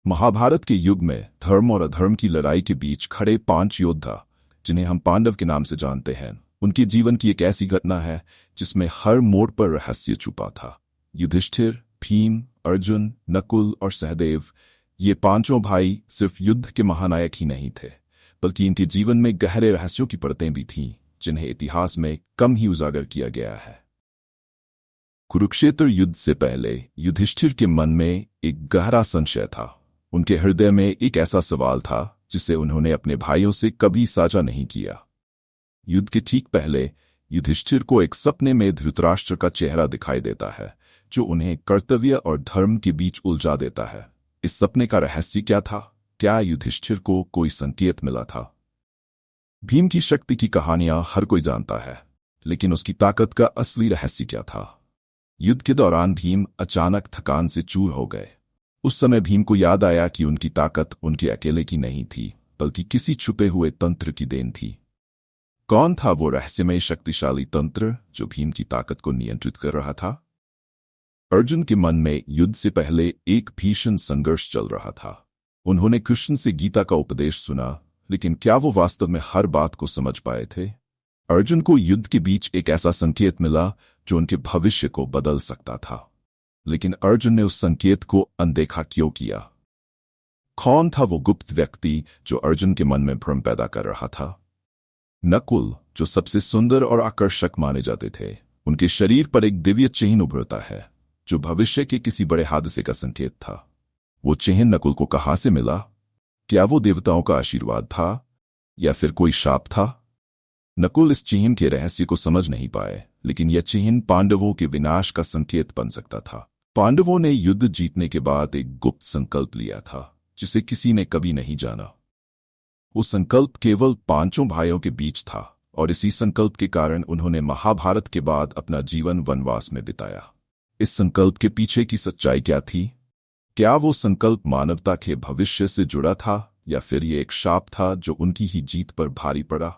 महाभारत के युग में धर्म और अधर्म की लड़ाई के बीच खड़े 5 योद्धा, जिन्हें हम पांडव के नाम से जानते हैं, उनके जीवन की एक ऐसी घटना है जिसमें हर मोड़ पर रहस्य छुपा था। युधिष्ठिर, भीम, अर्जुन, नकुल और सहदेव, ये पांचों भाई सिर्फ युद्ध के महानायक ही नहीं थे, बल्कि इनके जीवन में गहरे रहस्यों की परतें भी थीं, जिन्हें इतिहास में कम ही उजागर किया गया है। कुरुक्षेत्र युद्ध से पहले युधिष्ठिर के मन में एक गहरा संशय था। उनके हृदय में एक ऐसा सवाल था जिसे उन्होंने अपने भाइयों से कभी साझा नहीं किया। युद्ध के ठीक पहले युधिष्ठिर को एक सपने में धृतराष्ट्र का चेहरा दिखाई देता है, जो उन्हें कर्तव्य और धर्म के बीच उलझा देता है। इस सपने का रहस्य क्या था? क्या युधिष्ठिर को कोई संकेत मिला था? भीम की शक्ति की कहानियां हर कोई जानता है, लेकिन उसकी ताकत का असली रहस्य क्या था? युद्ध के दौरान भीम अचानक थकान से चूर हो गए। उस समय भीम को याद आया कि उनकी ताकत उनके अकेले की नहीं थी, बल्कि किसी छुपे हुए तंत्र की देन थी। कौन था वो रहस्यमय शक्तिशाली तंत्र जो भीम की ताकत को नियंत्रित कर रहा था? अर्जुन के मन में युद्ध से पहले एक भीषण संघर्ष चल रहा था। उन्होंने कृष्ण से गीता का उपदेश सुना, लेकिन क्या वो वास्तव में हर बात को समझ पाए थे? अर्जुन को युद्ध के बीच एक ऐसा संकेत मिला जो उनके भविष्य को बदल सकता था, लेकिन अर्जुन ने उस संकेत को अनदेखा क्यों किया? कौन था वो गुप्त व्यक्ति जो अर्जुन के मन में भ्रम पैदा कर रहा था? नकुल, जो सबसे सुंदर और आकर्षक माने जाते थे, उनके शरीर पर एक दिव्य चिन्ह उभरता है जो भविष्य के किसी बड़े हादसे का संकेत था। वो चिन्ह नकुल को कहां से मिला? क्या वो देवताओं का आशीर्वाद था या फिर कोई शाप था? नकुल इस चिन्ह के रहस्य को समझ नहीं पाए, लेकिन यह चिन्ह पांडवों के विनाश का संकेत बन सकता था। पांडवों ने युद्ध जीतने के बाद एक गुप्त संकल्प लिया था, जिसे किसी ने कभी नहीं जाना। वो संकल्प केवल 5 भाइयों के बीच था, और इसी संकल्प के कारण उन्होंने महाभारत के बाद अपना जीवन वनवास में बिताया। इस संकल्प के पीछे की सच्चाई क्या थी? क्या वो संकल्प मानवता के भविष्य से जुड़ा था, या फिर ये एक शाप था जो उनकी ही जीत पर भारी पड़ा?